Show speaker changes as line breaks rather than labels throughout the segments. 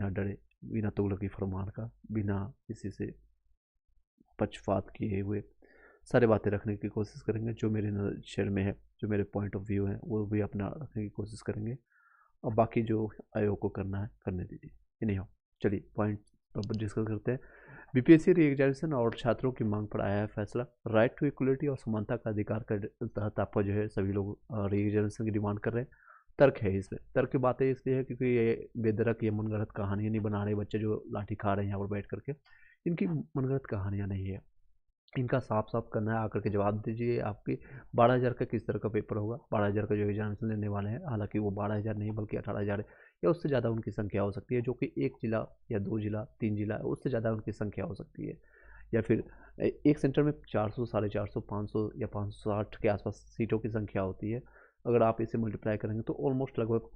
बिना डरे, बिना तुगलकी फरमान का, बिना किसी से पक्षपात किए हुए सारी बातें रखने की कोशिश करेंगे। जो मेरे नज़र में है, जो मेरे पॉइंट ऑफ व्यू हैं, वो भी अपना रखने की कोशिश करेंगे और बाकी जो आयोग को करना है करने दीजिए। नहीं हो, चलिए पॉइंट पर डिस्कस करते हैं। बीपीएससी री एग्जामिनेशन और छात्रों की मांग पर आया है फैसला। राइट टू इक्वलिटी और समानता का अधिकार के तहत आपका जो है सभी लोग री एग्जामिनेशन की डिमांड कर रहे हैं। तर्क है इसमें, तर्क की बातें इसलिए है क्योंकि ये बेदरक, ये मनगढ़ंत कहानियाँ नहीं बना रहे बच्चे जो लाठी खा रहे हैं यहाँ पर बैठ करके। इनकी मनगढ़ंत कहानियाँ नहीं है, इनका साफ साफ करना है। आकर के जवाब दीजिए, आपकी 12,000 का किस तरह का पेपर होगा। 12,000 का जो एग्जामिनेशन लेने वाले हैं, हालांकि वो 12,000 नहीं बल्कि 18,000 या उससे ज़्यादा उनकी संख्या हो सकती है, जो कि 1 जिला या 2 जिला 3 जिला उससे ज़्यादा उनकी संख्या हो सकती है। या फिर एक सेंटर में 400, 450, 500 या 560 के आसपास सीटों की संख्या होती है। अगर आप इसे मल्टीप्लाई करेंगे तो ऑलमोस्ट लगभग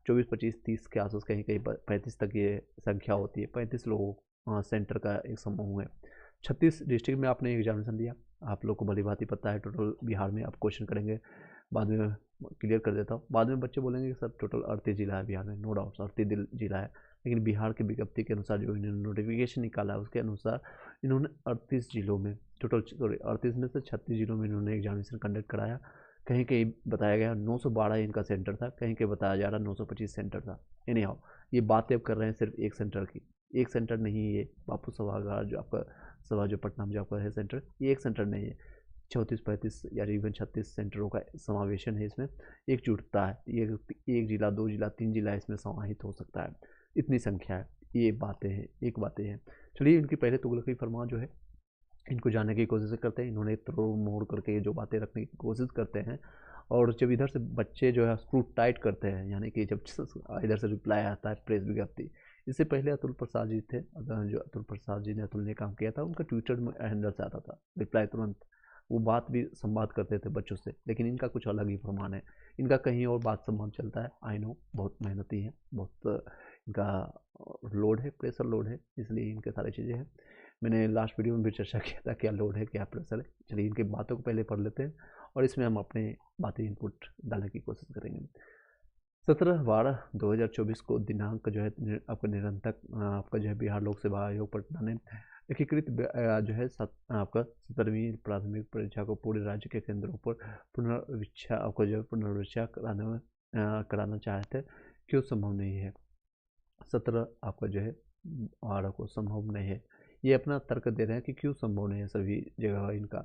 24, 25, 30 के आसपास, कहीं कहीं 35 तक ये संख्या होती है। 35 लोगों सेंटर का एक समूह है। 36 डिस्ट्रिक्ट में आपने एग्जामिनेशन दिया, आप लोग को भली भांति पता है टोटल बिहार में आप क्वेश्चन करेंगे, बाद में क्लियर कर देता हूँ। बाद में बच्चे बोलेंगे कि सर टोटल 38 जिला है बिहार में, नो डाउट 38 जिला है, लेकिन बिहार की विज्ञप्ति के अनुसार जो इन्होंने नोटिफिकेशन निकाला है उसके अनुसार इन्होंने 38 जिलों में टोटल, सॉरी 38 में से 36 जिलों में इन्होंने एग्जामिनेशन कंडक्ट कराया। कहीं कहीं बताया गया 912 इनका सेंटर था, कहीं कहीं बताया जा रहा 925 सेंटर था। एनी हाउ, ये बातें अब कर रहे हैं सिर्फ एक सेंटर की। एक सेंटर नहीं, ये बापू सभागार जो आपका सभा जो पटना में जो आपका है सेंटर, ये एक सेंटर नहीं है, 34, 35 या इवन 36 सेंटरों का समावेशन है इसमें। एकजुटता है, ये एक जिला, 2 जिला, 3 जिला इसमें समाहित हो सकता है, इतनी संख्या है। ये बातें हैं, एक बातें हैं। चलिए इनकी पहले तुगलकी फरमान जो है इनको जानने की कोशिश करते हैं। इन्होंने तोड़ मोड़ करके जो बातें रखने की कोशिश करते हैं, और जब इधर से बच्चे जो है स्क्रू टाइट करते हैं, यानी कि जब इधर से रिप्लाई आता है प्रेस विज्ञप्ति। इससे पहले अतुल प्रसाद जी थे, जो अतुल प्रसाद जी ने अतुल ने काम किया था, उनका ट्विटर में हैंडल से आता था रिप्लाई तुरंत। वो बात भी संवाद करते थे बच्चों से, लेकिन इनका कुछ अलग ही फरमान है। इनका कहीं और बात संवाद चलता है। आई नो, बहुत मेहनती है, बहुत इनका लोड है, प्रेशर लोड है, इसलिए इनके सारी चीज़ें हैं। मैंने लास्ट वीडियो में भी चर्चा किया था क्या लोड है क्या प्रेशर है। चलिए इनकी बातों को पहले पढ़ लेते हैं और इसमें हम अपने बातें इनपुट डालने की कोशिश करेंगे। 17/12/2024 को दिनांक जो है आपका निरंतर आपका जो है बिहार लोक सेवा आयोग पटना ने एकीकृत जो है आपका 17वीं प्राथमिक परीक्षा को पूरे राज्य के केंद्रों पर पुनर्वीक्षा आपको जो है पुनर्वीक्षा कराना चाहते हैं, क्यों संभव नहीं है। 17 आपका जो है 12 को संभव नहीं है। ये अपना तर्क दे रहे हैं कि क्यों संभव नहीं है सभी जगह इनका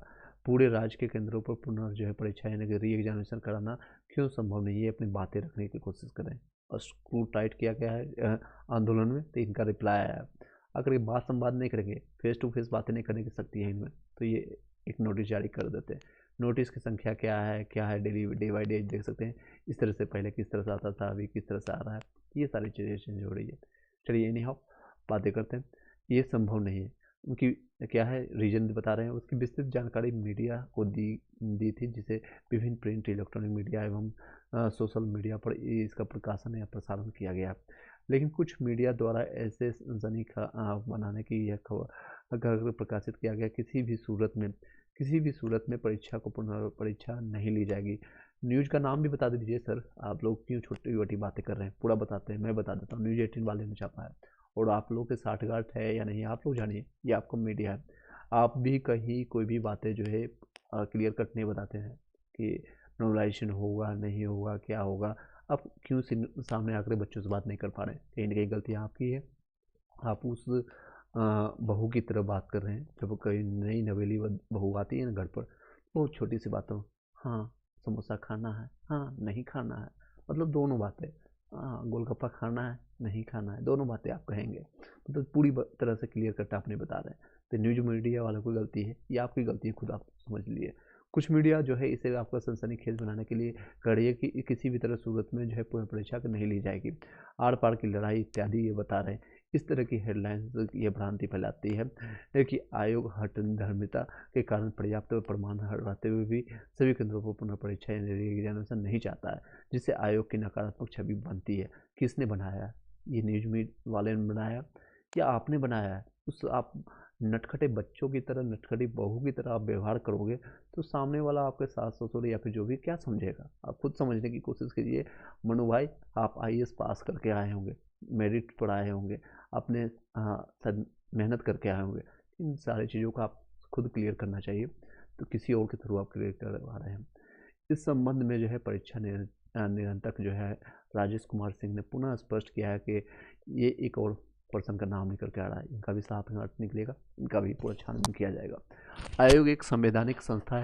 पूरे राज्य के केंद्रों पर पुनः जो है परीक्षा यानी कि री एग्जामिनेशन कराना क्यों संभव नहीं है। ये अपनी बातें रखने की कोशिश करें और स्क्रू टाइट किया गया है आंदोलन में, तो इनका रिप्लाई आया है। अगर ये बात संवाद नहीं करेंगे, फेस टू फेस बातें नहीं करने की शक्ति है इनमें, तो ये एक नोटिस जारी कर देते हैं। नोटिस की संख्या क्या है डेली डे बाई डे देख सकते हैं। इस तरह से पहले किस तरह से आता था, अभी किस तरह से आ रहा है, ये सारी चीज़ें चेंज हो रही है। चलिए एनी हाउ बातें करते हैं। ये संभव नहीं है, उनकी क्या है रीजन बता रहे हैं। उसकी विस्तृत जानकारी मीडिया को दी थी, जिसे विभिन्न प्रिंट, इलेक्ट्रॉनिक मीडिया एवं सोशल मीडिया पर इसका प्रकाशन या प्रसारण किया गया। लेकिन कुछ मीडिया द्वारा ऐसे सनसनी बनाने की यह खबर प्रकाशित किया गया किसी भी सूरत में परीक्षा को पुनर्परीक्षा नहीं ली जाएगी। न्यूज़ का नाम भी बता दीजिए सर, आप लोग क्यों छोटी छोटी बातें कर रहे हैं, पूरा बताते हैं। मैं बता देता हूँ, न्यूज़ 18 वाले ने छापा है, और आप लोग के साठगांठ है या नहीं आप लोग जानिए, ये आपका मीडिया है। आप भी कहीं कोई भी बातें जो है क्लियर कट नहीं बताते हैं कि नॉर्मलाइजेशन होगा नहीं होगा क्या होगा। आप क्यों सामने आकर बच्चों से बात नहीं कर पा रहे हैं। कहीं ना कहीं गलतियाँ आपकी है। आप उस बहू की तरह बात कर रहे हैं, जब कोई नई नवेली बहू आती है ना घर पर, बहुत छोटी सी बातों, हाँ समोसा खाना है, हाँ नहीं खाना है, मतलब दोनों बातें, हाँ गोलगप्पा खाना है नहीं खाना है, दोनों बातें आप कहेंगे, मतलब पूरी तरह से क्लियर कट आप नहीं बता रहे हैं। तो न्यूज मीडिया वालों की गलती है या आपकी गलती है, खुद आप समझ लीजिए। कुछ मीडिया जो है इसे आपका सनसनीखेज बनाने के लिए कर रही है कि किसी भी तरह सूरत में जो है परीक्षा नहीं ली जाएगी, आर पार की लड़ाई इत्यादि ये बता रहे हैं। इस तरह की हेडलाइंस ये भ्रांति फैलाती है कि आयोग हठधर्मिता के कारण पर्याप्त प्रमाण रहते हुए भी सभी केंद्रों पर पुनः परीक्षा एग्जामिनेशन नहीं चाहता है, जिससे आयोग की नकारात्मक छवि बनती है। किसने बनाया? ये न्यूज मीडिया वाले ने बनाया या आपने बनाया है? उस आप नटखटे बच्चों की तरह, नटखटी बहू की तरह आप व्यवहार करोगे तो सामने वाला आपके सास ससुर या फिर जो भी क्या समझेगा। आप खुद समझने की कोशिश कीजिए। मनु भाई, आप आईएएस पास करके आए होंगे, मेरिट पर आए होंगे, आपने शायद मेहनत करके आए होंगे। इन सारी चीज़ों को आप खुद क्लियर करना चाहिए, तो किसी और के थ्रू आप क्लियर करवा रहे हैं। इस संबंध में जो है परीक्षा नियंत्रक जो है राजेश कुमार सिंह ने पुनः स्पष्ट किया है कि ये एक और पर्सन का नाम निकल के आ रहा है, इनका भी साथ में अर्थ निकलेगा, इनका भी पूरा छानबीन किया जाएगा। आयोग एक संवैधानिक संस्था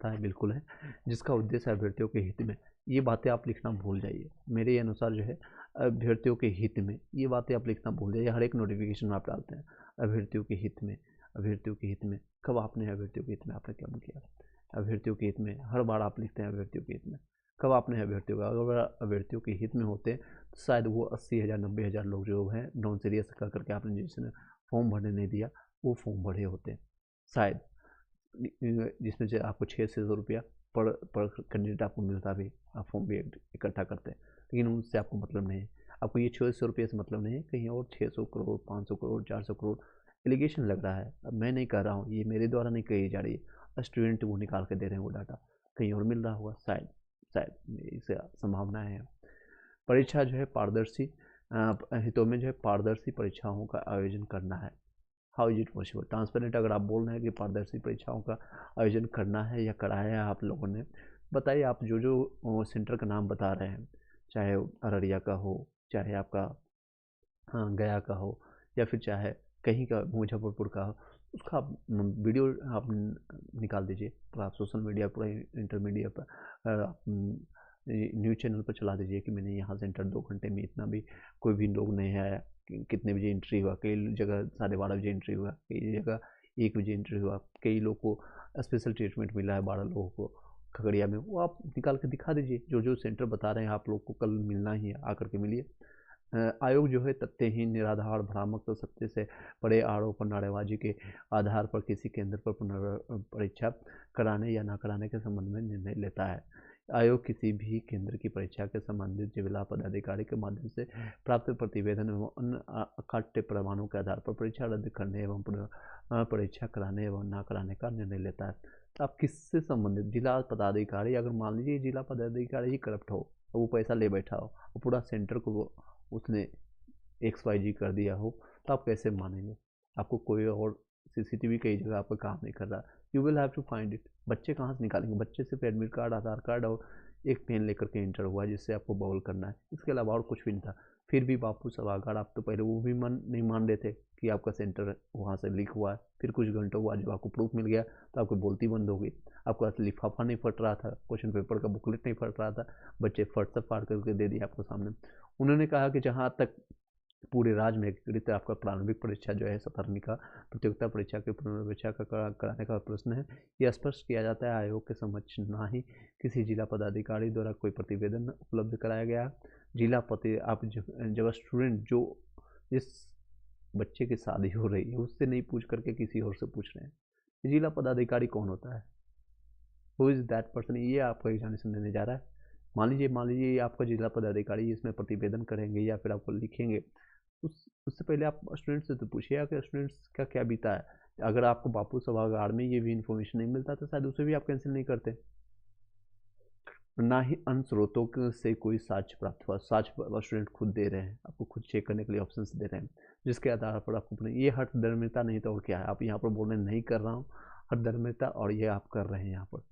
है बिल्कुल है, जिसका उद्देश्य अभ्यर्थियों के हित में, ये बातें आप लिखना भूल जाइए, मेरे अनुसार जो है अभ्यर्थियों के हित में, ये बातें आप लिखना भूल जाइए। हर एक नोटिफिकेशन में आप डालते हैं अभ्यर्थियों के हित में, अभ्यर्थियों के हित में। कब आपने अभ्यर्थियों के हित में आपने क्या किया? अभ्यर्थियों के हित में हर बार आप लिखते हैं अभ्यर्थियों के हित में। कब आपने अभ्यर्थियों का, अगर अभ्यर्थियों के हित में होते तो शायद वो 80,000 90,000 लोग जो हैं नॉन सीरियस कर करके आपने जिसने फॉर्म भरने नहीं दिया वो फॉर्म भरे होते शायद, जिसमें से आपको 600 रुपया पर कैंडिडेट आपको मिलता भी, आप फॉर्म भी इकट्ठा करते हैं, लेकिन उनसे आपको मतलब नहीं है। आपको ये 600 रुपये से मतलब नहीं है, कहीं और 600 करोड़ 500 करोड़ 400 करोड़ एलिगेशन लग रहा है। अब मैं नहीं कर रहा हूँ, ये मेरे द्वारा नहीं कही जा रही है, स्टूडेंट वो निकाल के दे रहे हैं वो डाटा, कहीं और मिल रहा होगा शायद, इससे संभावना है। परीक्षा जो है पारदर्शी हितों में जो है पारदर्शी परीक्षाओं का आयोजन करना है। How is it possible? Transparent अगर आप बोल रहे हैं कि पारदर्शी परीक्षाओं का आयोजन करना है या कराया है आप लोगों ने, बताइए। आप जो जो सेंटर का नाम बता रहे हैं, चाहे अररिया का हो, चाहे आपका हाँ गया का हो, या फिर चाहे कहीं का मुजफ्फरपुर का हो, उसका आप वीडियो आप निकाल दीजिए, पूरा आप सोशल मीडिया पूरा इंटरमीडिया पर आप न्यूज़ चैनल पर चला दीजिए कि मैंने यहाँ सेंटर 2 घंटे में इतना भी कोई भी लोग नहीं आया, कितने बजे एंट्री हुआ, कई जगह 12:30 बजे एंट्री हुआ, कई जगह 1 बजे एंट्री हुआ, कई लोग को स्पेशल ट्रीटमेंट मिला है 12 लोगों को खगड़िया में, वो आप निकाल के दिखा दीजिए। जो जो सेंटर बता रहे हैं आप लोग को कल मिलना ही है, आकर के मिलिए। आयोग जो है तथ्यहीन निराधार भ्रामक तो सत्य से बड़े आरोप और नारेबाजी के आधार पर किसी केंद्र पर पुनर्परीक्षा कराने या न कराने के संबंध में निर्णय लेता है। आयोग किसी भी केंद्र की परीक्षा के संबंधित जिला पदाधिकारी के माध्यम से प्राप्त प्रतिवेदन एवं अन्य अकाट्य प्रमाणों के आधार पर परीक्षा रद्द करने एवं पुनः परीक्षा कराने एवं न कराने का निर्णय लेता है। तो आप किससे संबंधित जिला पदाधिकारी, अगर मान लीजिए जिला पदाधिकारी ही करप्ट हो, वो पैसा ले बैठा हो और पूरा सेंटर को उसने XYZ कर दिया हो, तो आप कैसे मानेंगे? आपको कोई और CCTV कई जगह आपका काम नहीं कर रहा, you will have to find it. बच्चे कहाँ से निकालेंगे? बच्चे सिर्फ एडमिट कार्ड, आधार कार्ड और एक पेन लेकर के इंटर हुआ जिससे आपको बबल करना है, इसके अलावा और कुछ भी नहीं था। फिर भी बापू सभागार, आप तो पहले वो भी नहीं मान रहे थे कि आपका सेंटर वहाँ से लीक हुआ है, फिर कुछ घंटों बाद जब आपको प्रूफ मिल गया तो आपकी बोलती बंद हो गई। आपका लिफाफा नहीं फट रहा था, क्वेश्चन पेपर का बुकलेट नहीं फट रहा था, बच्चे फट से फाड़ करके दे दिया आपको सामने। उन्होंने कहा कि जहाँ तक पूरे राज्य में एकीकृत आपका प्रारंभिक परीक्षा जो है 17वीं का प्रतियोगिता परीक्षा की पुनर्परीक्षा का कराने का प्रश्न है, यह स्पष्ट किया जाता है आयोग के समक्ष ना ही किसी जिला पदाधिकारी द्वारा कोई प्रतिवेदन उपलब्ध कराया गया। जिला पति आप जब स्टूडेंट जो जिस बच्चे की शादी हो रही है उससे नहीं पूछ करके किसी और से पूछ रहे हैं, जिला पदाधिकारी कौन होता है? Who is that person? ये आपको एग्जामिनेशन देने जा रहा है। मान लीजिए आपका जिला पदाधिकारी इसमें प्रतिवेदन करेंगे या फिर आपको लिखेंगे, उससे पहले आप स्टूडेंट से तो पूछिए कि स्टूडेंट्स का क्या बीता है। अगर आपको बापू सभागार में ये भी इन्फॉर्मेशन नहीं मिलता तो शायद उसे भी आप कैंसिल नहीं करते। ना ही अन्य स्रोतों से कोई साक्ष्य प्राप्त हुआ, साक्ष्य स्टूडेंट खुद दे रहे हैं, आपको खुद चेक करने के लिए ऑप्शन दे रहे हैं, जिसके आधार पर आपको ये हठधर्मिता नहीं तो और क्या है? आप यहाँ पर बोल रहे हैं नहीं कर रहा हूँ हठधर्मिता, और ये आप कर रहे हैं यहाँ पर,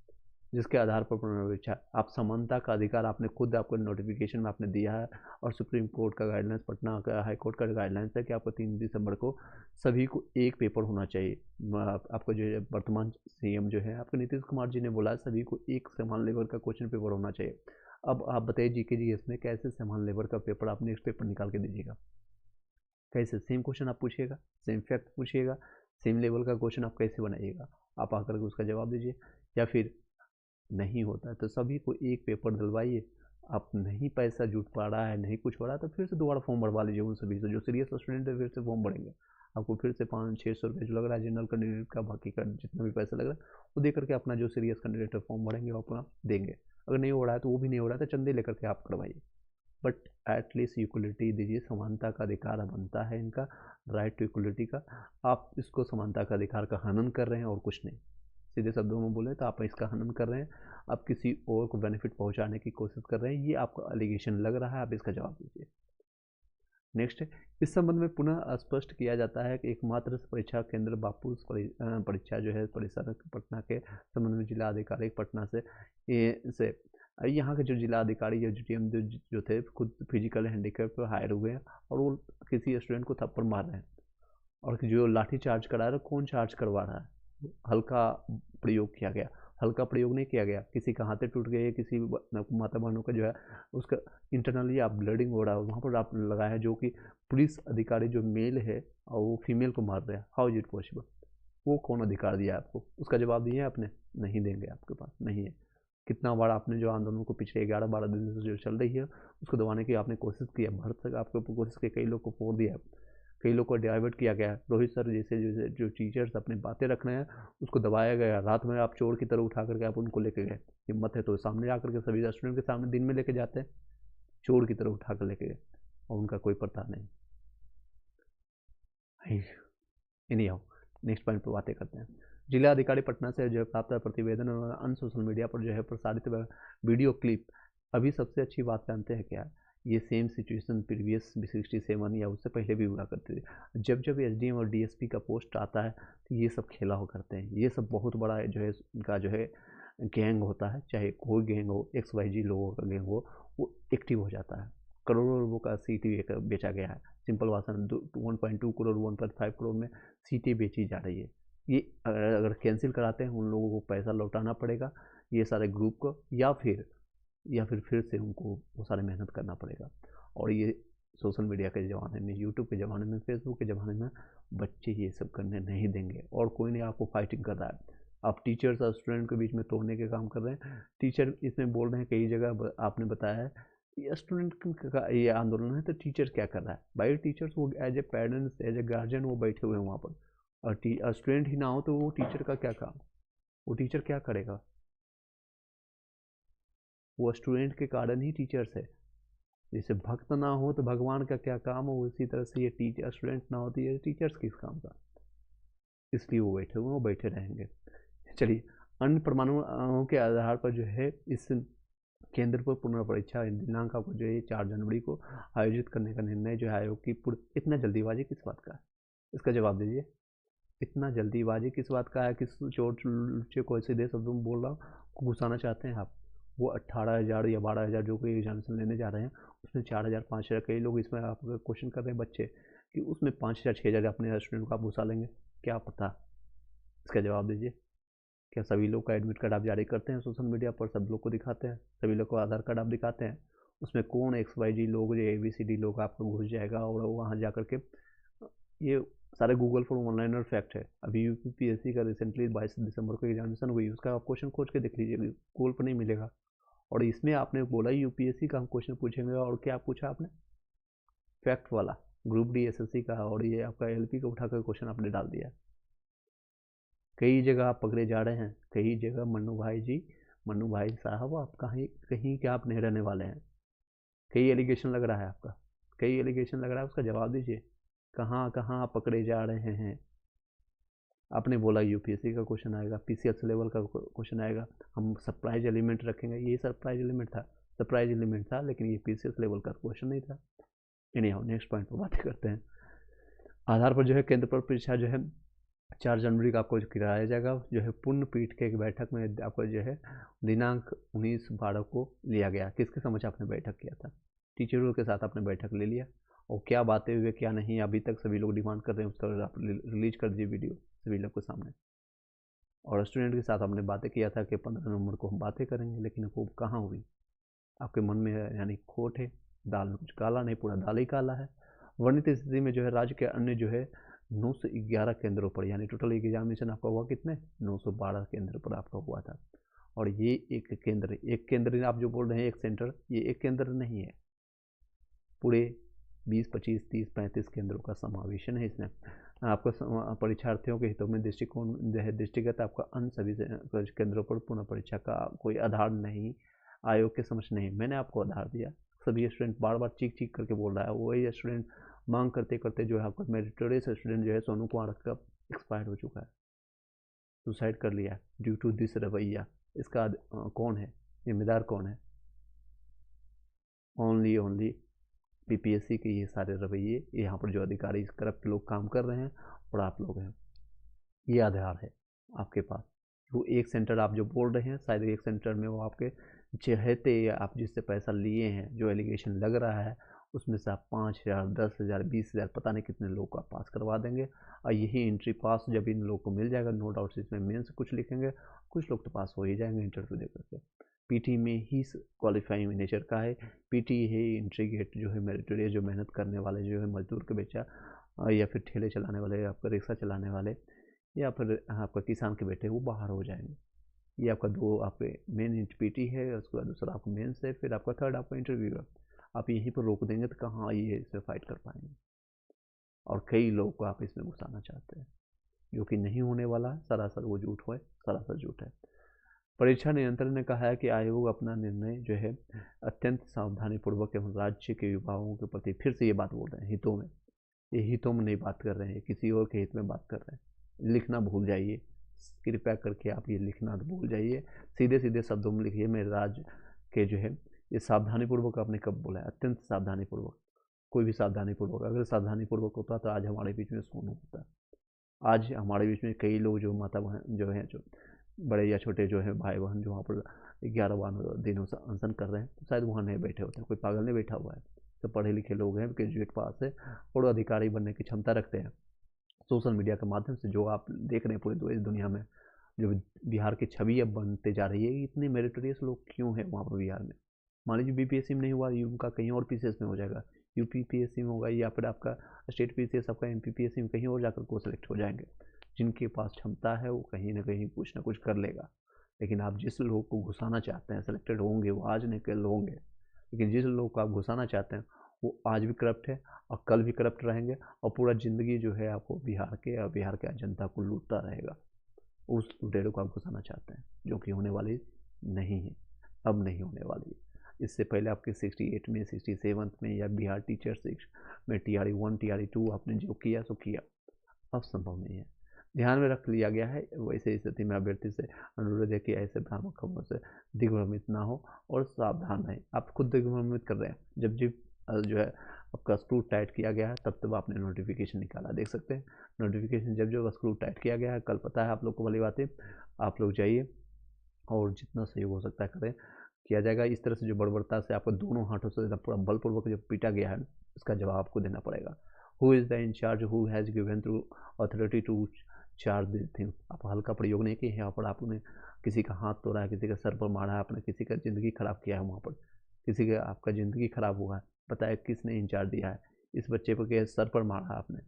जिसके आधार पर पुनर्विचार। आप समानता का अधिकार आपने खुद आपको नोटिफिकेशन में आपने दिया है, और सुप्रीम कोर्ट का गाइडलाइंस, पटना का हाई कोर्ट का गाइडलाइंस है कि आपको 3 दिसंबर को सभी को एक पेपर होना चाहिए। आपका जो है वर्तमान CM जो है आपके नीतीश कुमार जी ने बोला सभी को एक समान लेवल का क्वेश्चन पेपर होना चाहिए। अब आप बताइए GK GS में कैसे समान लेवल का पेपर आप नेक्स्ट पेपर निकाल के दीजिएगा? कैसे? सेम क्वेश्चन आप पूछिएगा, सेम फैक्ट पूछिएगा, सेम लेवल का क्वेश्चन आप कैसे बनाइएगा? आप आकर के उसका जवाब दीजिए। या फिर नहीं होता है तो सभी को एक पेपर दिलवाइए। आप नहीं पैसा जुट पा रहा है, नहीं कुछ हो रहा है, तो फिर से दोबारा फॉर्म भरवा लीजिए उन सभी से जो सीरियस स्टूडेंट है, फिर से फॉर्म भरेंगे। आपको फिर से 500-600 रुपये जो लग रहा है जनरल कैंडिडेट का, बाकी का जितना भी पैसा लग रहा है वो दे करके अपना जो सीरियस कैंडिडेट है फॉर्म भरेंगे और अपना देंगे। अगर नहीं हो रहा है तो वो भी नहीं हो रहा है तो चंदे लेकर के आप करवाइए, बट एटलीस्ट इक्वलिटी दीजिए। समानता का अधिकार बनता है इनका, राइट टू इक्वलिटी का। आप इसको समानता का अधिकार का हनन कर रहे हैं और कुछ नहीं। सीधे शब्दों में बोले तो आप इसका हनन कर रहे हैं, आप किसी और को बेनिफिट पहुंचाने की कोशिश कर रहे हैं, ये आपका एलिगेशन लग रहा है, आप इसका जवाब दीजिए। नेक्स्ट, इस संबंध में पुनः स्पष्ट किया जाता है कि एकमात्र परीक्षा केंद्र बापू परीक्षा जो है परिसर पटना के संबंध में जिला अधिकारी पटना से यहाँ के जो जिला अधिकारी या GTM जो थे खुद फिजिकल हैंडीकैप पर हायर हुए हैं और वो किसी स्टूडेंट को थप्पड़ मार रहे हैं। और जो लाठी चार्ज करा रहा है, कौन चार्ज करवा रहा है? हल्का प्रयोग किया गया, हल्का प्रयोग नहीं किया गया। किसी का हाथे टूट गए, किसी माता बहनों का जो है उसका इंटरनली आप ब्लीडिंग हो रहा है, वहाँ पर आप लगाया है जो कि पुलिस अधिकारी जो मेल है और वो फीमेल को मार रहा है। How is it possible? वो कौन अधिकार दिया आपको? उसका जवाब दिया है आपने? नहीं देंगे, आपके पास नहीं है। कितना बार आपने जो आंदोलन को पिछले 11-12 दिन से जो चल रही है उसको दबाने की आपने कोशिश की है, भरत तक आपके ऊपर कोशिश की, कई लोग को फोड़ दिया है, कई लोग को डाइवर्ट किया गया है। रोहित सर जैसे जो टीचर्स अपनी बातें रख रहे हैं उसको दबाया गया। रात में आप चोर की तरह उठा करके आप उनको लेके गए। हिम्मत है तो सामने आकर के सभी स्टूडेंट के सामने दिन में लेके जाते हैं, चोर की तरह उठा कर लेके गए और उनका कोई पता नहीं। नहीं आओ, नेक्स्ट पॉइंट पर बातें करते हैं। जिला अधिकारी पटना से जो प्राप्त प्रतिवेदन और अन्य सोशल मीडिया पर जो है प्रसारित वीडियो क्लिप। अभी सबसे अच्छी बात जानते हैं क्या? ये सेम सिचुएशन प्रीवियस 67 या उससे पहले भी हुआ करती थी। जब जब SDM और DSP का पोस्ट आता है तो ये सब खेला हो करते हैं। ये सब बहुत बड़ा जो है उनका जो है गैंग होता है, चाहे कोई गैंग हो, XYZ लोगों का गैंग हो, वो एक्टिव हो जाता है। करोड़ों रुपयों का सीटी बेचा गया है। सिंपल भाषा 1.2 करोड़ 1.5 करोड़ में सीटें बेची जा रही है। ये अगर कैंसिल कराते हैं उन लोगों को पैसा लौटाना पड़ेगा ये सारे ग्रुप को, या फिर से उनको वो सारे मेहनत करना पड़ेगा। और ये सोशल मीडिया के ज़माने में, यूट्यूब के ज़माने में, फेसबुक के ज़माने में बच्चे ये सब करने नहीं देंगे। और कोई नहीं आपको फाइटिंग कर रहा है। आप टीचर्स और स्टूडेंट के बीच में तोड़ने के काम कर रहे हैं। टीचर इसमें बोल रहे हैं, कई जगह आपने बताया है ये स्टूडेंट का ये आंदोलन है तो टीचर क्या कर रहा है? भाई टीचर्स वो as a parents as a guardian वो बैठे हुए हैं वहाँ पर, और स्टूडेंट ही ना हो तो वो टीचर का क्या काम? वो टीचर क्या करेगा? वो स्टूडेंट के कारण ही टीचर्स है। जैसे भक्त ना हो तो भगवान का क्या काम हो, उसी तरह से ये टीचर स्टूडेंट ना होती है टीचर्स किस काम का? इसलिए वो बैठे हुए, वो बैठे रहेंगे। चलिए, अन्य प्रमाणों के आधार पर जो है इस केंद्र पर पुनर्परीक्षा दिनांक आपको जो है 4 जनवरी को आयोजित करने का निर्णय जो है आयोग की इतना जल्दीबाजी किस बात का है? इसका जवाब दीजिए। इतना जल्दीबाजी किस बात का है? किस चोर लुच्चे को ऐसे दे शब्दों में बोल रहा हूँ को घुसाना चाहते हैं आप? वो 18,000 या 12,000 जो कोई एग्जामिनेशन लेने जा रहे हैं उसमें 4,000 5,000, कई लोग इसमें आप क्वेश्चन कर रहे हैं बच्चे कि उसमें 5,000 6,000 अपने स्टूडेंट को आप घुसा लेंगे, क्या पता? इसका जवाब दीजिए। क्या सभी लोग का एडमिट कार्ड आप जारी करते हैं सोशल मीडिया पर, सब लोग को दिखाते हैं, सभी लोग को आधार कार्ड आप दिखाते हैं? उसमें कौन XYZ लोग जो ABCD लोग आपको घुस जाएगा और वहाँ जा करके ये सारे गूगल पर ऑनलाइन फैक्ट है। अभी UPSC का रिसेंटली 22 दिसंबर को एग्जामिनेशन हुई, उसका आप क्वेश्चन खोज के देख लीजिए, गूगल पर नहीं मिलेगा। और इसमें आपने बोला UPSC का हम क्वेश्चन पूछेंगे, और क्या पूछा आपने? फैक्ट वाला ग्रुप D SSC का, और ये आपका LP का उठाकर क्वेश्चन आपने डाल दिया। कई जगह आप पकड़े जा रहे हैं, कई जगह। मन्नू भाई साहब आप कहीं क्या आप नहीं रहने वाले हैं। कई एलिगेशन लग रहा है आपका, कई एलिगेशन लग रहा है, उसका जवाब दीजिए। कहाँ कहाँ आप पकड़े जा रहे हैं? आपने बोला UPSC का क्वेश्चन आएगा, PCS लेवल का क्वेश्चन आएगा, हम सरप्राइज एलिमेंट रखेंगे। ये सरप्राइज एलिमेंट था, लेकिन ये PCS लेवल का क्वेश्चन नहीं था। एनी हाउ, नेक्स्ट पॉइंट पर बातें करते हैं। आधार पर जो है केंद्र पर परीक्षा जो है 4 जनवरी का आपको कराया जाएगा। जो है पूर्ण पीठ के एक बैठक में आपको जो है दिनांक 19/12 को लिया गया। किसके समक्ष आपने बैठक किया था? टीचरों के साथ आपने बैठक ले लिया, और क्या बातें हुई क्या नहीं अभी तक सभी लोग डिमांड कर रहे हैं, उसका आप रिलीज कर दीजिए वीडियो सभी लोग के सामने। और स्टूडेंट के साथ आपने बातें किया था कि 15 नवंबर को हम बातें करेंगे, लेकिन वो कहाँ हुई? आपके मन में यानी खोट है, दाल में कुछ काला नहीं, पूरा दाल ही काला है। वर्णित स्थिति में जो है राज्य के अन्य जो है 911 केंद्रों पर, यानी टोटल एग्जामिनेशन आपका हुआ कितने? 912 केंद्र पर आपका हुआ था। और ये एक केंद्र आप जो बोल रहे हैं एक सेंटर, ये एक केंद्र नहीं है, पूरे 20 25 30 35 केंद्रों का समावेशन है इसमें। आपको परीक्षार्थियों के हितों में दृष्टिकोण जो है दृष्टिगत आपका अन्य सभी केंद्रों पर पुनः परीक्षा का कोई आधार नहीं, आयोग के समझ नहीं। मैंने आपको आधार दिया, सभी स्टूडेंट बार बार चीख चीख करके बोल रहा है। वही स्टूडेंट मांग करते करते जो है आपका मेरिटोरियस स्टूडेंट जो है सोनू कुमार का एक्सपायर हो चुका है, सुसाइड कर लिया ड्यू टू दिस रवैया। इसका कौन है जिम्मेदार? कौन है? ओनली पीपीएससी के ये सारे रवैये, यहाँ पर जो अधिकारी करप्ट लोग काम कर रहे हैं और आप लोग हैं, ये आधार है आपके पास। वो एक सेंटर आप जो बोल रहे हैं, शायद एक सेंटर में वो आपके चहेते या आप जिससे पैसा लिए हैं, जो एलिगेशन लग रहा है, उसमें से आप 5,000, 10,000, 20,000 पता नहीं कितने लोग का पास करवा देंगे। और यही एंट्री पास जब इन लोग को मिल जाएगा, नो डाउट इसमें मेंस कुछ लिखेंगे, कुछ लोग तो पास हो ही जाएंगे इंटरव्यू दे करके। पीटी में ही क्वालिफाइंग नेचर का है। पीटी है एंट्री गेट जो है मेरिटोरियस, जो मेहनत करने वाले जो है मजदूर के बेचा या फिर ठेले चलाने वाले, आपका रिक्शा चलाने वाले या फिर आपका किसान के बेटे, वो बाहर हो जाएंगे। ये आपका दो आपके मेन पीटी है, उसके बाद दूसरा आपका मेंस है, फिर आपका थर्ड आपका इंटरव्यू है। आप यहीं पर रोक देंगे तो कहाँ ये इससे फाइट कर पाएंगे। और कई लोगों को आप इसमें घुसाना चाहते हैं, जो कि नहीं होने वाला है। सरासर वो झूठ है, सरासर झूठ है। परीक्षा नियंत्रण ने कहा है कि आयोग अपना निर्णय जो है अत्यंत सावधानीपूर्वक एवं राज्य के युवाओं के प्रति, फिर से ये बात बोल रहे हैं, हितों में, ये हितों में नहीं बात कर रहे हैं, किसी और के हित में बात कर रहे हैं। लिखना भूल जाइए, कृपया करके आप ये लिखना तो भूल जाइए, सीधे सीधे शब्दों में लिखिए। मेरे राज्य के जो है, ये सावधानीपूर्वक आपने कब बोला है? अत्यंत सावधानीपूर्वक। कोई भी सावधानीपूर्वक, अगर सावधानीपूर्वक होता तो आज हमारे बीच में सोनू होता। आज हमारे बीच में कई लोग जो माता बहन जो हैं, जो बड़े या छोटे जो है भाई बहन, जो वहाँ पर 11 दिनों से अनशन कर रहे हैं, तो शायद वहाँ नहीं बैठे होते हैं। कोई पागल नहीं बैठा हुआ है, तो पढ़े लिखे लोग हैं, ग्रेजुएट पास है और अधिकारी बनने की क्षमता रखते हैं। सोशल मीडिया के माध्यम से जो आप देख रहे हैं पूरी दुनिया में, जो बिहार की छवि अब बनते जा रही है, इतने मेरिटोरियस लोग क्यों हैं वहाँ पर बिहार में? मान लीजिए बीपीएससी में नहीं हुआ, उनका कहीं और पीसीएस में हो जाएगा, यूपीपीएससी में होगा, या फिर आपका स्टेट पीसीएस आपका एमपीपीएससी में कहीं और जाकर को सिलेक्ट हो जाएंगे। जिनके पास क्षमता है वो कहीं ना कहीं कुछ ना कुछ कर लेगा। लेकिन आप जिस लोग को घुसाना चाहते हैं, सिलेक्टेड होंगे, वो आज नहीं कल होंगे। लेकिन जिस लोग को आप घुसाना चाहते हैं, वो आज भी करप्ट है और कल भी करप्ट रहेंगे, और पूरा ज़िंदगी जो है आपको बिहार के और बिहार के जनता को लूटता रहेगा। उस लुटेरों को आप घुसाना चाहते हैं, जो कि होने वाली नहीं है, अब नहीं होने वाली है। इससे पहले आपके 68 में, 67 में, या बिहार टीचर्स में TRE 1 TRE 2 आपने जो किया सो किया, अब संभव नहीं है। ध्यान में रख लिया गया है। वैसे स्थिति में अभ्यर्थी से अनुरोध है कि ऐसे भ्रामक खबरों से दिग्भ्रमित ना हो और सावधान रहें। आप खुद दिग्भ्रमित कर रहे हैं। जब जो है आपका स्क्रू टाइट किया गया है, तब आपने नोटिफिकेशन निकाला, देख सकते हैं नोटिफिकेशन। जब स्क्रू टाइट किया गया है, कल पता है आप लोग को वाली बातें, आप लोग जाइए और जितना सहयोग हो सकता है करें, किया जाएगा। इस तरह से जो बर्बरता से आपको दोनों हाथों से पूरा बलपूर्वक जो पीटा गया है, उसका जवाब आपको देना पड़ेगा। Who is the incharge who has given through authority to charge this thing. आप हल्का प्रयोग नहीं किए, यहाँ पर आपने किसी का हाथ तोड़ा है, किसी का सर पर मारा है, आपने किसी का ज़िंदगी खराब किया है, वहाँ पर किसी का आपका ज़िंदगी खराब हुआ है। बताया किसने इंचार्ज दिया है? इस बच्चे पर के सर पर मारा आपने,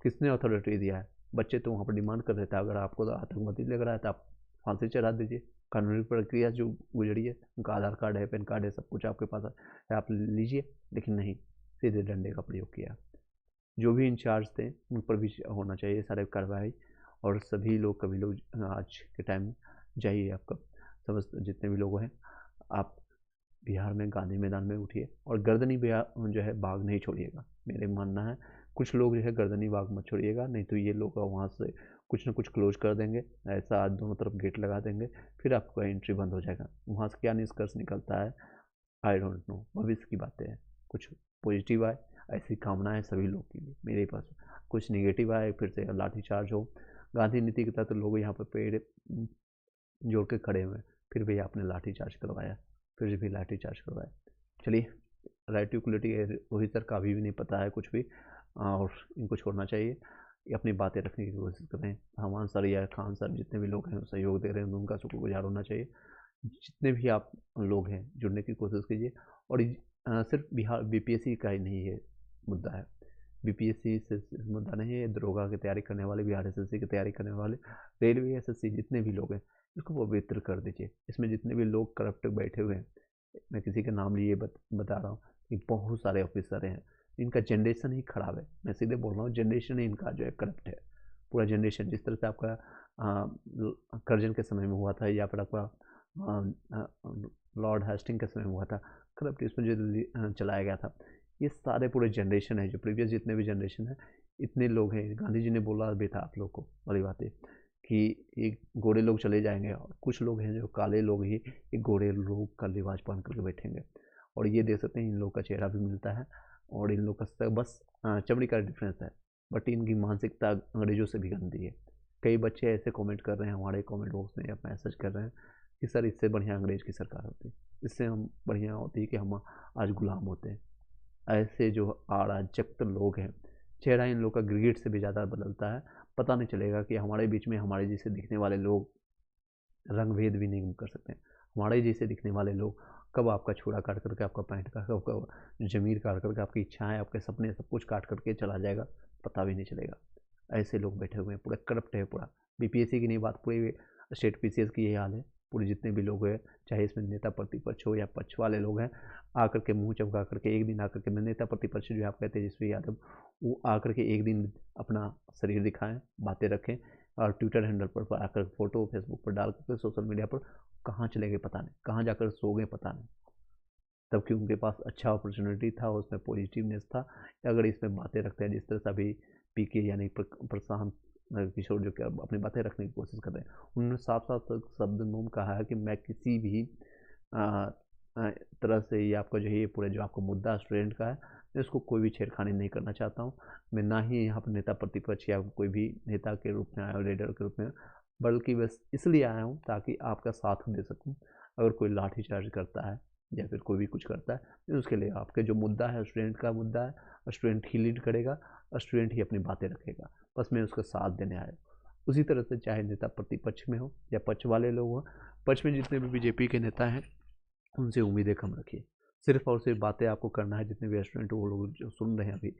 किसने अथॉरिटी दिया है? बच्चे तो वहाँ पर डिमांड कर रहे थे, अगर आपको तो आतंकवादी लग रहा है तो आप फांसी चढ़ा दीजिए। कानूनी प्रक्रिया जो गुजरी है, उनका आधार कार्ड है, पैन कार्ड है, सब कुछ आपके पास है, आप लीजिए। लेकिन नहीं, सीधे डंडे का प्रयोग किया। जो भी इंचार्ज थे उन पर भी होना चाहिए सारे कार्रवाई। और सभी लोग, कभी लोग आज के टाइम में जाइए, आपका समस्त जितने भी लोग हैं, आप बिहार में गांधी मैदान में उठिए और गर्दनी बिहार जो है बाग नहीं छोड़िएगा। मेरे मानना है कुछ लोग जो है गर्दनी बाग मत छोड़िएगा, नहीं तो ये लोग वहाँ से कुछ ना कुछ क्लोज कर देंगे, ऐसा आज दोनों तरफ गेट लगा देंगे, फिर आपका एंट्री बंद हो जाएगा। वहाँ से क्या निष्कर्ष निकलता है, आई डोंट नो, भविष्य की बातें हैं। कुछ पॉजिटिव आए, ऐसी कामनाएं सभी लोग के लिए मेरे पास। कुछ निगेटिव आए, फिर से लाठीचार्ज हो। गांधी नीति के तहत लोग यहाँ पर पेड़ जोड़ के खड़े हुए, फिर भी आपने लाठीचार्ज करवाया, फिर भी लाठीचार्ज करवाया। चलिए, right to equality Rohit sir का अभी भी नहीं पता है कुछ भी, और इनको छोड़ना चाहिए। ये अपनी बातें रखने की कोशिश करें। हमान सर या खान सर जितने भी लोग हैं सहयोग दे रहे हैं, उनका शुक्रगुजार होना चाहिए। जितने भी आप लोग हैं जुड़ने की कोशिश कीजिए। और सिर्फ बिहार बीपीएससी का ही नहीं है मुद्दा है, बीपीएससी से मुद्दा नहीं है, दरोगा की तैयारी करने वाले, बिहार एसएससी की तैयारी करने वाले, रेलवे एसएससी, जितने भी लोग हैं, इसको पवित्र कर दीजिए। इसमें जितने भी लोग करप्ट बैठे हुए हैं, मैं किसी का नाम लिए बता रहा हूँ कि बहुत सारे ऑफिसर हैं, इनका जनरेशन ही खराब है। मैं सीधे बोल रहा हूँ, जनरेशन ही इनका जो है करप्ट है। पूरा जनरेशन, जिस तरह से आपका कर्जन के समय में हुआ था, या फिर आपका लॉर्ड हेस्टिंग के समय में हुआ था, करप्ट इसमें जो चलाया गया था, ये सारे पूरे जनरेशन है, जो प्रीवियस जितने भी जनरेशन है, इतने लोग हैं। गांधी जी ने बोला भी था आप लोग को बड़ी बात है कि एक गोरे लोग चले जाएंगे, और कुछ लोग हैं जो काले लोग ही एक गोरे लोग का लिबास पहन करके बैठेंगे। और ये देख सकते हैं इन लोग का चेहरा भी मिलता है और इन लोग का बस चमड़ी का डिफरेंस है, बट इनकी मानसिकता अंग्रेजों से भी गंदी है। कई बच्चे ऐसे कमेंट कर रहे हैं हमारे कमेंट बॉक्स में या मैसेज कर रहे हैं कि सर इससे बढ़िया अंग्रेज की सरकार होती, इससे हम बढ़िया होती है कि हम आज गुलाम होते हैं। ऐसे जो अराजक लोग हैं, चेहरा इन लोग का गिरगिट से भी ज़्यादा बदलता है। पता नहीं चलेगा कि हमारे बीच में हमारे जैसे दिखने वाले लोग रंग भेद भी नहीं कर सकते हैं। हमारे जैसे दिखने वाले लोग कब आपका छुरा काट करके, आपका पैंट काट करके, आपका ज़मीर काट करके, आपकी इच्छाएं, आपके सपने सब कुछ काट करके चला जाएगा, पता भी नहीं चलेगा। ऐसे लोग बैठे हुए हैं, पूरा करप्ट है पूरा। बीपीएससी की नहीं बात, पूरे स्टेट पीसीएस की यही हाल है। पूरे जितने भी लोग हैं, चाहे इसमें नेता प्रतिपक्ष हो या पक्ष वाले लोग हैं, आकर के मुंह चमका करके एक दिन आकर के, मैं नेता प्रतिपक्ष जो आप कहते हैं तेजस्वी यादव, वो आकर के एक दिन अपना शरीर दिखाएं, बातें रखें और ट्विटर हैंडल पर आकर फोटो फेसबुक पर डाल करके सोशल मीडिया पर कहाँ चले गए पता नहीं, कहाँ जाकर सो गए पता नहीं। तब कि उनके पास अच्छा अपॉर्चुनिटी था, उसमें पॉजिटिवनेस था। अगर इसमें बातें रखते हैं जिस तरह से अभी पीके यानी प्रशांत किशोर जो कि अपनी बातें रखने की कोशिश कर रहे हैं, उन्होंने साफ साफ शब्द में कहा है कि मैं किसी भी आ, तरह से ये आपका जो है ये पूरा जो आपका मुद्दा स्टूडेंट का है, मैं उसको कोई भी छेड़खानी नहीं करना चाहता हूँ। मैं ना ही यहाँ पर नेता प्रतिपक्ष या कोई भी नेता के रूप में आया हूँ, लीडर के रूप में, बल्कि बस इसलिए आया हूँ ताकि आपका साथ दे सकूँ। अगर कोई लाठीचार्ज करता है या फिर कोई भी कुछ करता है तो उसके लिए आपके जो मुद्दा है स्टूडेंट का मुद्दा है, स्टूडेंट ही लीड करेगा और स्टूडेंट ही अपनी बातें रखेगा, बस मैं उसका साथ देने आया हूँ। उसी तरह से चाहे नेता प्रतिपक्ष में हो या पक्ष वाले लोग हों, पक्ष में जितने भी बीजेपी के नेता हैं उनसे उम्मीदें कम रखिए। सिर्फ और सिर्फ बातें आपको करना है, जितने भी स्टूडेंट वो लोग जो सुन रहे हैं अभी,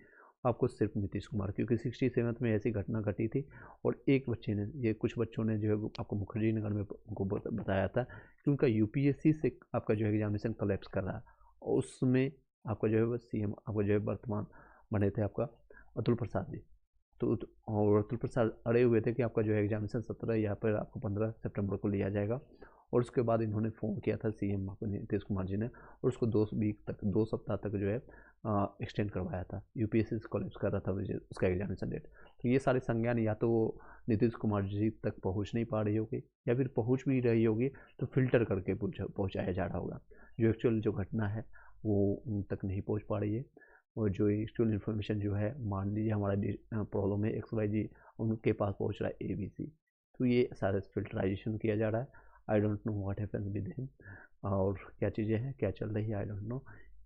आपको सिर्फ नीतीश कुमार, क्योंकि 67th में ऐसी घटना घटी थी और एक बच्चे ने, ये कुछ बच्चों ने जो है आपको मुखर्जी नगर में उनको बताया था कि उनका यूपीएससी से आपका जो है एग्जामिनेशन कलेप्स कर रहा है, और उसमें आपका जो है सीएम आपको जो है वर्तमान बने थे आपका अतुल प्रसाद जी। और अतुल प्रसाद अड़े हुए थे कि आपका जो है एग्जामिनेशन 17 या फिर आपको 15 सितंबर को लिया जाएगा। और उसके बाद इन्होंने फ़ोन किया था सीएम नीतीश कुमार जी ने, और उसको 2 सप्ताह तक जो है एक्सटेंड करवाया था। यूपीएससी से कोलैप्स कर रहा था उसका एग्जामिनेशन डेट। तो ये सारे संज्ञान या तो नीतीश कुमार जी तक पहुंच नहीं पा रही होगी, या फिर पहुंच भी रही होगी तो फिल्टर करके पहुंचाया जा रहा होगा। जो एक्चुअल जो घटना है वो उन तक नहीं पहुँच पा रही है, और जो एक्चुअल इन्फॉर्मेशन जो है, मान लीजिए हमारा प्रॉब्लम है XYZ, उनके पास पहुंच रहा है ABC। तो ये सारा फिल्टराइजेशन किया जा रहा है। I don't know what happens with him, और क्या चीज़ें हैं, क्या चल रही है, आई डोंट नो।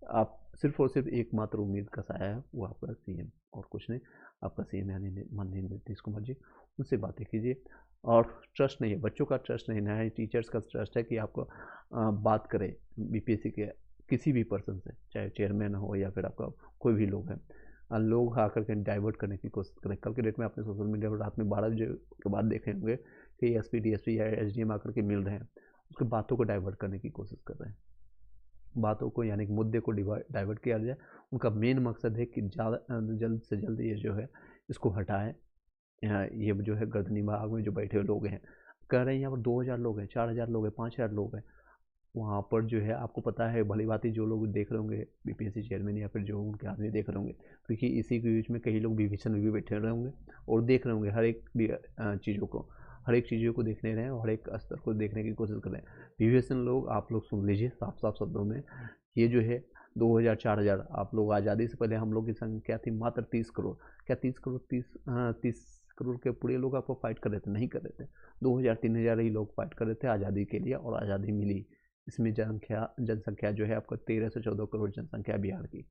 आप सिर्फ और सिर्फ एकमात्र उम्मीद का साया है, वो आपका सीएम और कुछ नहीं। आपका सीएम यानी माननीय नीतीश कुमार जी, उनसे बातें कीजिए। और ट्रस्ट नहीं है, बच्चों का ट्रस्ट नहीं है, टीचर्स का ट्रस्ट है कि आपको बात करें बीपीएससी के किसी भी पर्सन से, चाहे चेयरमैन हो या फिर आपका कोई भी लोग हैं। लोग आकर के डाइवर्ट करने की कोशिश करें। कल के डेट में आपने सोशल मीडिया पर रात में 12 बजे के बाद देखे होंगे कि एसपी डीएसपी या एसडीएम आकर के मिल रहे हैं, उसके बातों को डाइवर्ट करने की कोशिश कर रहे हैं। बातों को यानी कि मुद्दे को डाइवर्ट किया जाए। उनका मेन मकसद है कि ज़्यादा जल्द से जल्द ये जो है इसको हटाएं। ये जो है गर्दनी बाग में जो बैठे हुए लोग हैं, कह रहे हैं यहाँ पर 2000 लोग हैं, 4000 लोग हैं, 5000 लोग हैं। वहाँ पर जो है आपको पता है भली भांति जो लोग देख रहे होंगे बीपीएससी चेयरमैन या फिर जो उनके आदमी देख रहे होंगे, क्योंकि इसी के बीच में कई लोग विभीषण में भी बैठे रहे होंगे और देख रहे होंगे हर एक चीज़ों को देखने रहे हैं और हर एक स्तर को देखने की कोशिश कर रहे हैं। विभीषण लोग आप लोग सुन लीजिए साफ साफ शब्दों में, ये जो है 2000 4000, आप लोग आज़ादी से पहले हम लोग की संख्या थी मात्र 30 करोड़। क्या 30 करोड़ 30 करोड़ के पूरे लोग आपको फाइट कर रहे थे? नहीं कर रहे थे। 2000 3000 ही लोग फाइट कर रहे थे आज़ादी के लिए, और आज़ादी मिली। इसमें जनसंख्या जो है आपका 13 से 14 करोड़ जनसंख्या बिहार की।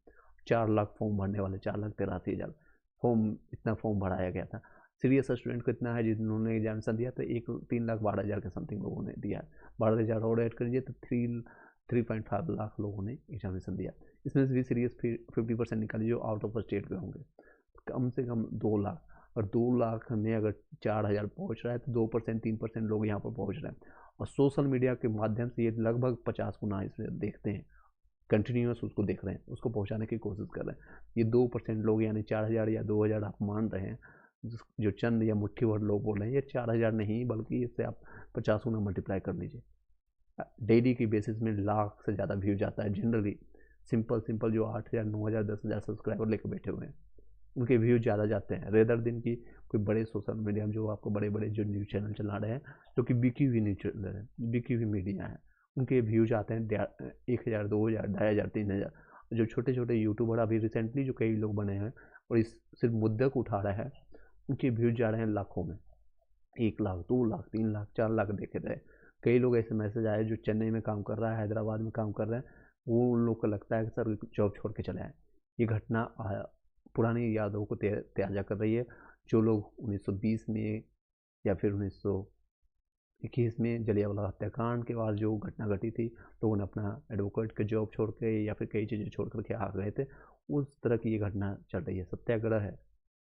4 लाख फॉर्म भरने वाले, 4,83,000 फॉर्म, इतना फॉर्म भराया गया था। सीरियस स्टूडेंट को इतना है जिन्होंने एग्जामिनेशन दिया तो 3,12,000 के समथिंग लोगों ने दिया। 12,000 और ऐड करिए तो 3.5 लाख लोगों ने एग्जामिनेशन दिया। इसमें से भी सीरियस 50% निकालिए जो आउट ऑफ स्टेट के होंगे, कम से कम 2 लाख। और 2 लाख में अगर 4,000 पहुँच रहा है तो 2% 3% लोग यहाँ पर पहुँच रहे हैं। और सोशल मीडिया के माध्यम से ये लगभग 50 गुना इसमें देखते हैं, कंटिन्यूस उसको देख रहे हैं, उसको पहुंचाने की कोशिश कर रहे हैं। ये 2% लोग यानी 4,000 या 2,000 आप मान रहे हैं, जो चंद या मुट्ठी भर लोग बोल रहे हैं, ये 4,000 नहीं बल्कि इससे आप 50 गुना मल्टीप्लाई कर लीजिए। डेली की बेसिस में लाख से ज़्यादा व्यू जाता है जनरली। सिंपल जो 8,000 9,000 10,000 सब्सक्राइबर लेकर बैठे हुए हैं, उनके व्यूज ज़्यादा जाते हैं रेदर दिन की कोई बड़े सोशल मीडिया में जो आपको बड़े बड़े जो न्यूज़ चैनल चला रहे हैं, जो कि बिकी हुई न्यूज़ चैनल है, बिकी हुई मीडिया है, उनके व्यूज आते हैं 1000, 2000, 2500, 3000। जो छोटे छोटे यूट्यूबर अभी रिसेंटली जो कई लोग बने हैं और इस सिर्फ मुद्दे को उठा रहे हैं, उनके व्यूज जा रहे हैं लाखों में, 1 लाख, 2 लाख, 3 लाख, 4 लाख देखे थे। कई लोग ऐसे मैसेज आए जो चेन्नई में काम कर रहा है, हैदराबाद में काम कर रहे हैं, वो उन लोग को लगता है कि सर जॉब छोड़ के चले आए। ये घटना पुरानी यादों को ताज़ा कर रही है। जो लोग 1920 में या फिर 1921 में जलियांवाला हत्याकांड के बाद जो घटना घटी थी, लोगों ने अपना एडवोकेट का जॉब छोड़ के या फिर कई चीज़ें छोड़ करके आ गए थे, उस तरह की ये घटना चल रही है। सत्याग्रह है,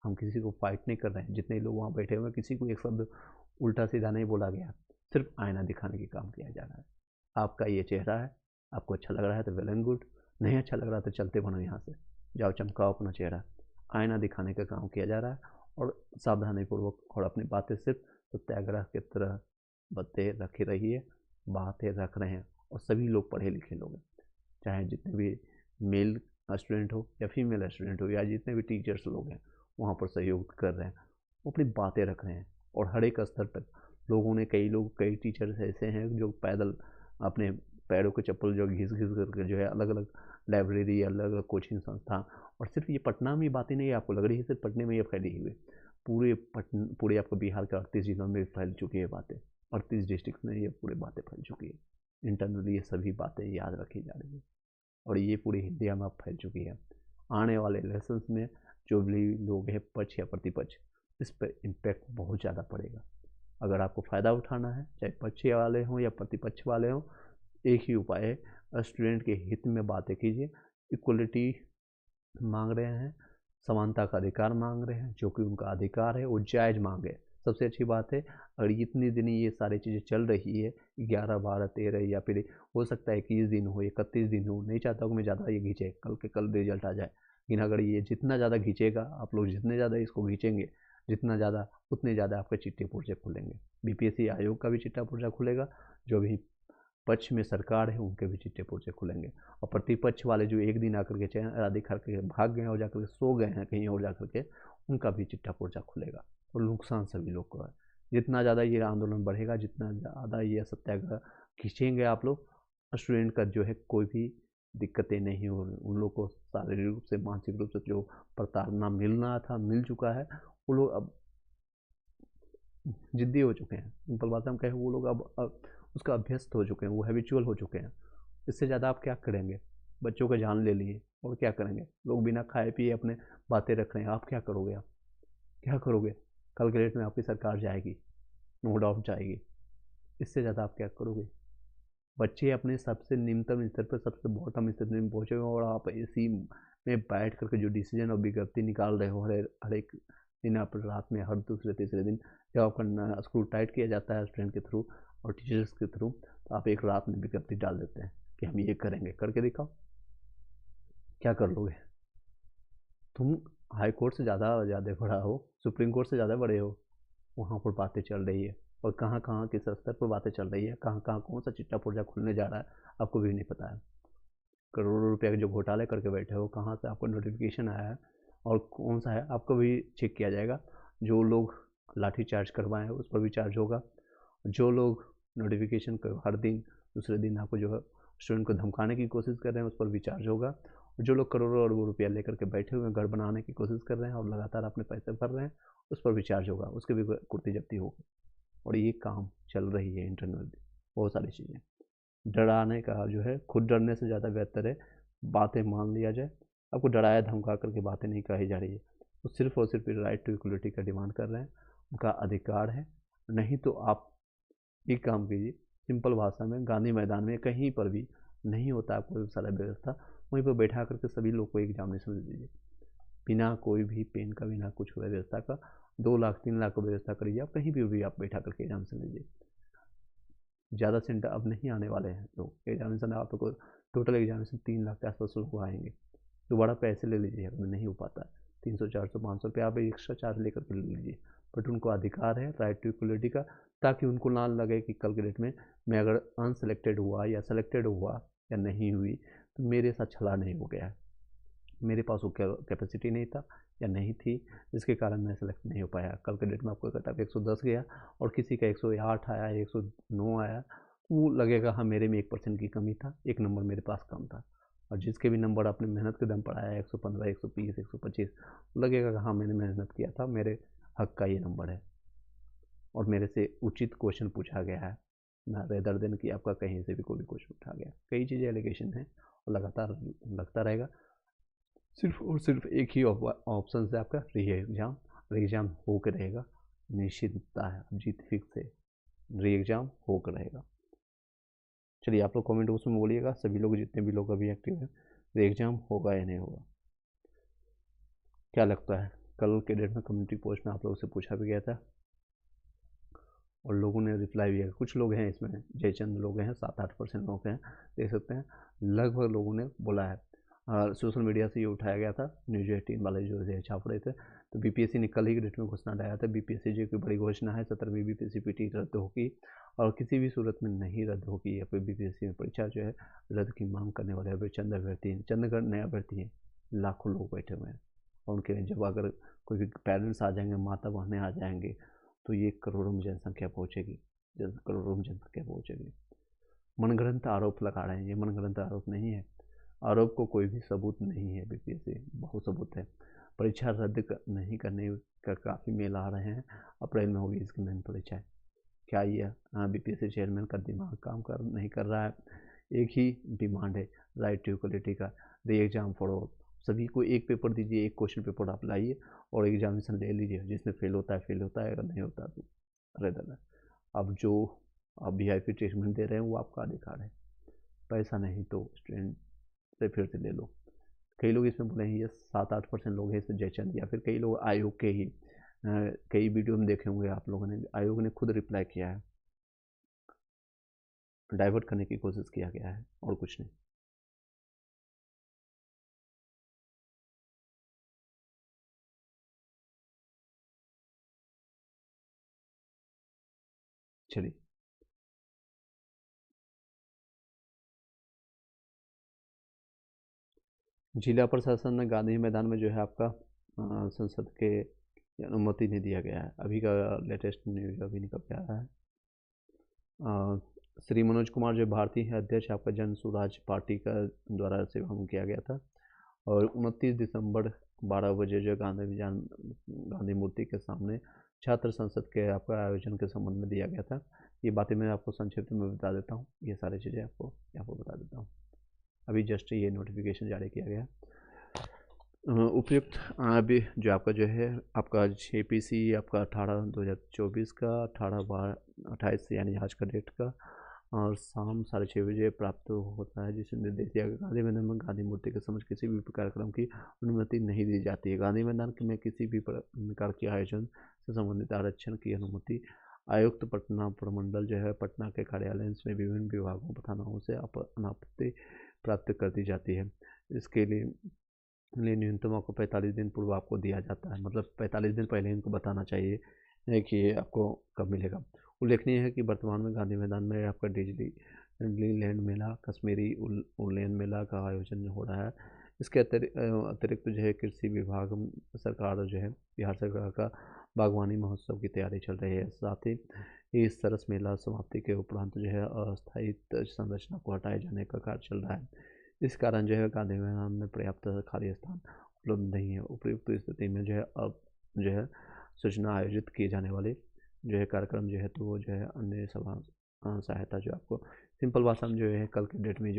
हम किसी को फाइट नहीं कर रहे हैं। जितने लोग वहाँ बैठे हुए हैं, किसी को एक शब्द उल्टा सीधा नहीं बोला गया, सिर्फ आईना दिखाने की काम किया जा रहा है। आपका ये चेहरा है, आपको अच्छा लग रहा है तो वेल एंड गुड, नहीं अच्छा लग रहा तो चलते बनो यहाँ से, जाओ चमकाओ अपना चेहरा। आईना दिखाने का काम किया जा रहा है और सावधानीपूर्वक और अपनी बातें सिर्फ सत्याग्रह की तरह बातें रखे रहिए, बातें रख रहे हैं। और सभी लोग पढ़े लिखे लोग हैं, चाहे जितने भी मेल स्टूडेंट हो या फीमेल स्टूडेंट हो या जितने भी टीचर्स लोग हैं वहाँ पर सहयोग कर रहे हैं, वो अपनी बातें रख रहे हैं। और हर एक स्तर तक लोगों ने, कई टीचर्स ऐसे हैं जो पैदल अपने पैरों के चप्पल जो घिस घिस करके जो है अलग अलग लाइब्रेरी, अलग अलग कोचिंग संस्थान, और सिर्फ ये पटना में बातें नहीं आपको लग रही है सिर्फ पटने में ये फैली हुई, पूरे आपको बिहार के 38 जिलों में फैल चुकी है बातें, 38 डिस्ट्रिक्ट में ये पूरे बातें फैल चुकी है। इंटरनली ये सभी बातें याद रखी जा रही है और ये पूरी इंडिया में अब फैल चुकी है। आने वाले इलेक्शंस में जो भी लोग हैं पक्ष या प्रतिपक्ष, इस पर इम्पैक्ट बहुत ज़्यादा पड़ेगा। अगर आपको फ़ायदा उठाना है, चाहे पक्ष वाले हों या प्रतिपक्ष वाले हों, एक ही उपाय है, स्टूडेंट के हित में बातें कीजिए। इक्वलिटी मांग रहे हैं, समानता का अधिकार मांग रहे हैं, जो कि उनका अधिकार है, वो जायज़ मांगे। सबसे अच्छी बात है, अगर इतनी दिन ये सारी चीज़ें चल रही है, 11, 12, 13 या फिर हो सकता है 21 दिन हो, 31 दिन हो, नहीं चाहता हूँ मैं ज़्यादा ये खींचे, कल के कल रिजल्ट आ जाए। लेकिन अगर ये जितना ज़्यादा खींचेगा, आप लोग जितने ज़्यादा इसको खींचेंगे, जितना ज़्यादा उतने ज़्यादा आपके चिट्टे पुर्जे खुलेंगे। बीपीएससी आयोग का भी चिट्टा पुर्जा खुलेगा, जो भी पक्ष में सरकार है उनके भी चिट्टे पुर्जे खुलेंगे। और प्रतिपक्ष वाले जो एक दिन आकर के चेहरा दिखा के भाग गए और जाकर के सो गए हैं कहीं और जाकर के, उनका भी चिट्टा पुर्जा खुलेगा और नुकसान सभी लोग को है। जितना ज़्यादा ये आंदोलन बढ़ेगा, जितना ज़्यादा ये सत्याग्रह खींचेंगे आप लोग, स्टूडेंट का जो है कोई भी दिक्कतें नहीं हो, उन लोग को शारीरिक रूप से, मानसिक रूप से जो प्रताड़ना मिलना था मिल चुका है। वो लोग अब जिद्दी हो चुके हैं, सिंपल बात हम कहें, वो लोग अब उसका अभ्यस्त हो चुके हैं, वो हैबिचुअल हो चुके हैं। इससे ज़्यादा आप क्या करेंगे? बच्चों का जान ले लिए और क्या करेंगे? लोग बिना खाए पिए अपने बातें रख रहे हैं, आप क्या करोगे? आप क्या करोगे? कल के डेट में आपकी सरकार जाएगी, नो डाउट जाएगी। इससे ज़्यादा आप क्या करोगे? बच्चे अपने सबसे निम्नतम स्तर पर सबसे बॉटम स्तर में पहुँचे हुए, और आप इसी में बैठ करके जो डिसीजन और विज्ञप्ति निकाल रहे हो हर एक दिन, आप रात में हर दूसरे तीसरे दिन जब आपका स्कूल टाइट किया जाता है स्टूडेंट के थ्रू और टीचर्स के थ्रू, तो आप एक रात में विज्ञप्ति डाल देते हैं कि हम ये करेंगे, करके दिखाओ। क्या कर लोगे? तुम हाई कोर्ट से ज़्यादा बड़ा हो, सुप्रीम कोर्ट से ज़्यादा बड़े हो, वहाँ पर बातें चल रही है और कहाँ कहाँ किस स्तर पर बातें चल रही है, कहाँ कहाँ कौन सा चिट्टा पुर्जा खुलने जा रहा है, आपको भी नहीं पता है। करोड़ों रुपये के जो घोटाले करके बैठे हो, कहाँ से आपको नोटिफिकेशन आया है और कौन सा है, आपको भी चेक किया जाएगा। जो लोग लाठी चार्ज करवाएं उस पर भी चार्ज होगा। जो लोग नोटिफिकेशन को हर दिन दूसरे दिन आपको जो है स्टूडेंट को धमकाने की कोशिश कर रहे हैं, उस पर भी चार्ज होगा। और जो लोग करोड़ों अरबों रुपया लेकर के बैठे हुए हैं, घर बनाने की कोशिश कर रहे हैं और लगातार अपने पैसे भर रहे हैं, उस पर भी चार्ज होगा, उसके भी कुर्ती जब्ती होगी। और ये काम चल रही है इंटरनली, बहुत सारी चीज़ें। डराने का जो है, खुद डरने से ज़्यादा बेहतर है बातें मान लिया जाए। आपको डराया धमका करके बातें नहीं कही जा रही है, वो सिर्फ और सिर्फ राइट टू इक्वलिटी का डिमांड कर रहे हैं, उनका अधिकार है। नहीं तो आप एक काम कीजिए, सिंपल भाषा में गांधी मैदान में कहीं पर भी नहीं होता है कोई सारा व्यवस्था, वहीं पर बैठा करके सभी लोग को एग्जामिनेशन दे दीजिए, बिना कोई भी पेन का, बिना कुछ व्यवस्था का। 2 लाख 3 लाख को व्यवस्था करिए, आप कहीं भी आप बैठा करके एग्जामिनेशन दीजिए। ज़्यादा सेंटर अब नहीं आने वाले हैं लोग एग्जामिनेशन, आपको टोटल एग्जामिनेशन 3 लाख के आसपास लोग आएंगे। दोबारा पैसे ले लीजिए, अगर नहीं हो पाता है 300, 400, 500 रुपये आप एक्स्ट्रा चार्ज लेकर के ले लीजिए, बट उनको अधिकार है राइट टू इक्वलिटी का, ताकि उनको ना लगे कि कल के डेट में मैं अगर अनसेलेक्टेड हुआ या सेलेक्टेड हुआ या नहीं हुई तो मेरे साथ छला नहीं हो गया है, मेरे पास वो कैपेसिटी नहीं था या नहीं थी, जिसके कारण मैं सेलेक्ट नहीं हो पाया। कल के डेट में आपको कट ऑफ 110 गया और किसी का 108 आया, 109 आया, वो लगेगा हाँ मेरे में 1% की कमी था, 1 नंबर मेरे पास कम था। और जिसके भी नंबर आपने मेहनत के दम पर आया 115, 120, 125, लगेगा कि हाँ मैंने मेहनत किया था, मेरे हक का ये नंबर है और मेरे से उचित क्वेश्चन पूछा गया है, ना रेदर देन कि आपका कहीं से भी कोई भी क्वेश्चन उठा गया। कई चीज़ें एलिगेशन है और लगातार लगता रहेगा। सिर्फ और सिर्फ एक ही ऑप्शन से आपका री एग्ज़ाम हो के रहेगा, निश्चितता है, जीत फिक्स है, री एग्ज़ाम हो कर रहेगा। चलिए आप लोग कमेंट बॉक्स में बोलिएगा, सभी लोग जितने भी लोग अभी एक्टिव हैं, री एग्ज़ाम होगा या नहीं होगा, क्या लगता है। कल के डेट में कम्युनिटी पोस्ट में आप लोगों से पूछा भी गया था और लोगों ने रिप्लाई भी किया। कुछ लोग हैं इसमें, जयचंद लोग हैं, 7-8% लोग हैं, देख सकते हैं। लगभग लोगों ने बोला है, सोशल मीडिया से ये उठाया गया था, न्यूज़ 18 वाले जो है छाप रहे थे। तो बीपीएससी ने कल ही डेट में घोषणा डाला था। बीपीएससी जो की बड़ी घोषणा है, 17वीं बीपीएससी पीटी रद्द होगी और किसी भी सूरत में नहीं रद्द होगी या फिर बीपीएससी में परीक्षा जो है रद्द की मांग करने वाले अभी चंद अभ्यर्थी हैं, चंदगढ़ नए अभ्यर्थी हैं, लाखों लोग बैठे हुए हैं। और उनके जब अगर कोई भी पेरेंट्स आ जाएंगे, माता बहनें आ जाएंगे, तो ये करोड़ों में जनसंख्या पहुँचेगी, करोड़ों में जनसंख्या पहुँचेगी। मनगढ़ंत आरोप लगा रहे हैं, ये मनगढ़ंत आरोप नहीं है। आरोप को कोई भी सबूत नहीं है, बीपीएससी बहुत सबूत है। परीक्षा रद्द नहीं करने का काफ़ी मेल आ रहे हैं। अप्रैल में होगी इसकी मेन परीक्षाएँ। क्या ये बीपीएससी चेयरमैन का दिमाग काम नहीं कर रहा है। एक ही डिमांड है, राइट टू इक्वलिटी का, री एग्ज़ाम फॉर ऑल। सभी को एक पेपर दीजिए, एक क्वेश्चन पेपर आप लाइए और एग्जामिनेशन ले लीजिए। जिसमें फेल होता है फेल होता है, अगर नहीं होता तो रहता है। अब जो आप वीआईपी ट्रीटमेंट दे रहे हैं वो आपका अधिकार है, पैसा नहीं तो स्टूडेंट से फिर से ले लो। कई लोग इसमें बोले हैं, ये 7-8% लोग हैं इसमें जयचंद, या फिर कई लोग आयोग के ही कई वीडियो में देखे होंगे आप लोगों ने, आयोग ने खुद रिप्लाई किया है, डाइवर्ट करने की कोशिश किया गया है और कुछ नहीं। चलिए, जिला प्रशासन ने गांधी मैदान में जो है आपका संसद के अनुमति नहीं दिया गया है। अभी का लेटेस्ट न्यूज अभी निकल के आया है। श्री मनोज कुमार जो भारतीय अध्यक्ष आपका जन स्वराज पार्टी का द्वारा सेवामुक्त किया गया था और 29 दिसंबर 12 बजे जो गांधी मूर्ति के सामने छात्र संसद के आपका आयोजन के संबंध में दिया गया था। ये बातें मैं आपको संक्षिप्त में बता देता हूँ, ये सारी चीज़ें आपको यहाँ पर बता देता हूँ। अभी जस्ट ये नोटिफिकेशन जारी किया गया। उपयुक्त अभी जो आपका जो है आपका JPC आपका 18/2024 का 18/12/28 यानी आज का डेट का और शाम 6:30 बजे प्राप्त होता है, जिसमें निर्देश दिया गया गांधी मैदान में गांधी मूर्ति के समक्ष किसी भी कार्यक्रम की अनुमति नहीं दी जाती है। गांधी मैदान में किसी भी प्रकार के आयोजन से संबंधित आरक्षण की अनुमति आयुक्त पटना प्रमंडल जो है पटना के कार्यालय में विभिन्न विभागों तथा थानाओं से अनापत्ति प्राप्त कर दी जाती है। इसके लिए न्यूनतम आपको 45 दिन पूर्व आपको दिया जाता है, मतलब 45 दिन पहले इनको बताना चाहिए कि आपको कब मिलेगा। उल्लेखनीय है कि वर्तमान में गांधी मैदान में आपका डिज्नीलैंड मेला, कश्मीरी उलेन मेला का आयोजन हो रहा है। इसके अतिरिक्त जो है कृषि विभाग सरकार जो है बिहार सरकार का बागवानी महोत्सव की तैयारी चल रही है। साथ ही इस सरस मेला समाप्ति के उपरांत जो है अस्थायी संरचना को हटाए जाने का कार्य चल रहा है। इस कारण जो है गांधी मैदान में पर्याप्त खाली स्थान उपलब्ध नहीं है। उपयुक्त स्थिति में जो है अब जो है सूचना आयोजित किए जाने वाले जो है कार्यक्रम जो है तो वो जो है अन्य सभा सहायता जो आपको सिंपल भाषा में जो है कल के डेट में जो